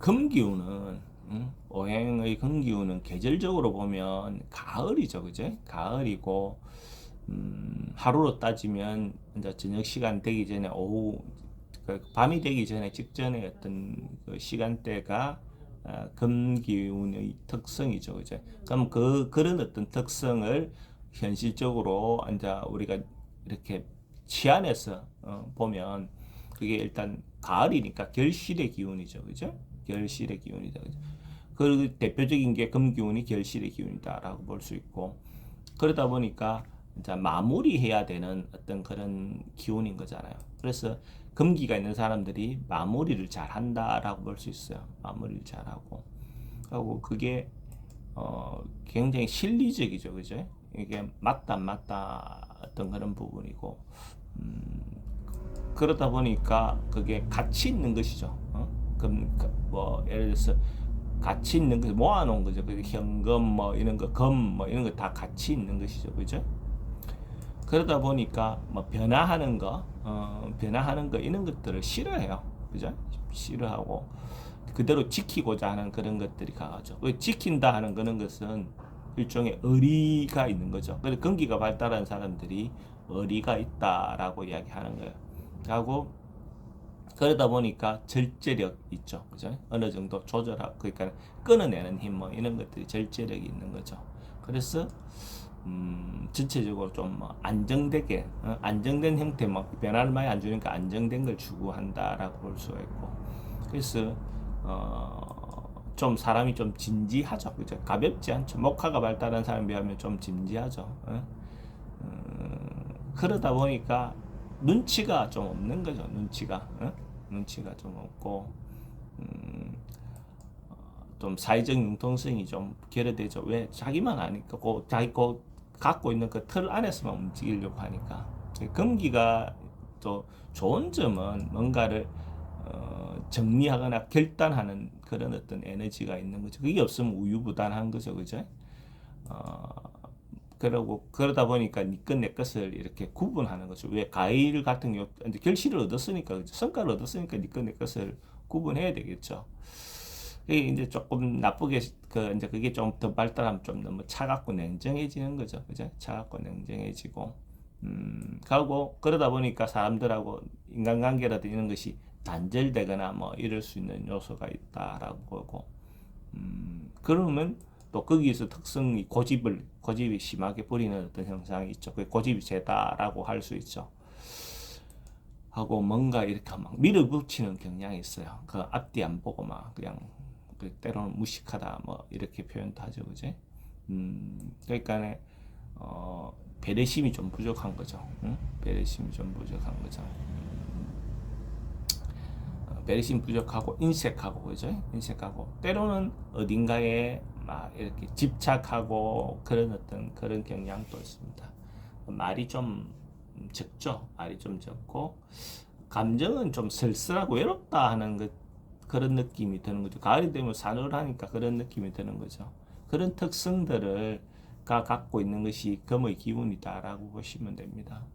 금기운은 오행의 금기운은 계절적으로 보면 가을이죠, 그죠? 가을이고 하루로 따지면 이제 저녁 시간 되기 전에 오후 그 밤이 되기 전에 직전에 어떤 그 시간대가 금기운의 특성이죠, 그죠? 그럼 그런 어떤 특성을 현실적으로 이제 우리가 이렇게 치안해서 보면 그게 일단 가을이니까 결실의 기운이죠, 그죠? 결실의 기운이다, 그죠? 그 대표적인 게 금기운이 결실의 기운이다라고 볼 수 있고 그러다 보니까 이제 마무리해야 되는 어떤 그런 기운인 거잖아요. 그래서 금기가 있는 사람들이 마무리를 잘 한다라고 볼 수 있어요. 마무리를 잘하고. 하고 그게 굉장히 실리적이죠, 그죠? 이게 맞다 안 맞다 어떤 그런 부분이고 그러다 보니까 그게 가치 있는 것이죠. 그럼 뭐 예를 들어서 가치 있는 거 모아놓은 거죠. 그 현금 뭐 이런 거, 금 뭐 이런 거 다 가치 있는 것이죠, 그죠? 그러다 보니까 뭐 변화하는 거 이런 것들을 싫어해요, 그죠? 싫어하고 그대로 지키고자 하는 그런 것들이 강하죠. 지킨다 하는 그런 것은 일종의 의리가 있는 거죠. 그래서 근기가 발달한 사람들이 의리가 있다라고 이야기하는 거예요. 하고 그러다 보니까 절제력 있죠, 그죠? 어느 정도 조절하고 그러니까 끊어내는 힘 뭐 이런 것들이 절제력이 있는 거죠. 그래서 전체적으로 좀뭐 안정되게 안정된 형태 뭐 변화를 많이 안 주니까 안정된 걸 추구한다라고 볼 수가 있고 그래서 좀 사람이 좀 진지하죠, 그죠? 가볍지 않죠. 목화가 발달한 사람에 비하면 좀 진지하죠. 그러다 보니까 눈치가 좀 없는 거죠. 눈치가 좀 없고 좀 사회적 융통성이 좀 결여되죠. 왜 자기만 아니까 자기 갖고 있는 그 틀 안에서만 움직이려고 하니까 금기가 또 좋은 점은 뭔가를 정리하거나 결단하는 그런 어떤 에너지가 있는 거죠. 그게 없으면 우유부단한 거죠, 그죠? 어, 그러다 보니까 니 것 내 것을 이렇게 구분하는 거죠. 왜 가일 같은 경우 이제 결실을 얻었으니까 성과를 얻었으니까 니 것 내 것을 구분해야 되겠죠. 이게 이제 조금 나쁘게 이제 그게 좀 더 발달하면 좀 너무 차갑고 냉정해지는 거죠, 그죠? 차갑고 냉정해지고 그리고 그러다 보니까 사람들하고 인간관계라든 이런 것이 단절되거나 뭐 이럴 수 있는 요소가 있다라고 보고 그러면 또 거기에서 특성이 고집이 심하게 부리는 어떤 현상이 있죠. 그 고집이 세다라고 할 수 있죠. 하고 뭔가 이렇게 막 밀어붙이는 경향이 있어요. 그 앞뒤 안 보고 막 그냥 때로는 무식하다 뭐 이렇게 표현도 하죠, 그지? 그러니까 배려심이 좀 부족한 거죠. 응? 배려심이 좀 부족한 거죠. 배려심 부족하고 인색하고 그죠? 인색하고 때로는 어딘가에 막 이렇게 집착하고 그런 어떤 그런 경향도 있습니다. 말이 좀 적죠. 말이 좀 적고 감정은 좀 쓸쓸하고 외롭다 하는 그런 느낌이 드는 거죠. 가을이 되면 사늘하니까 그런 느낌이 드는 거죠. 그런 특성들을 갖고 있는 것이 금의 기운이다라고 보시면 됩니다.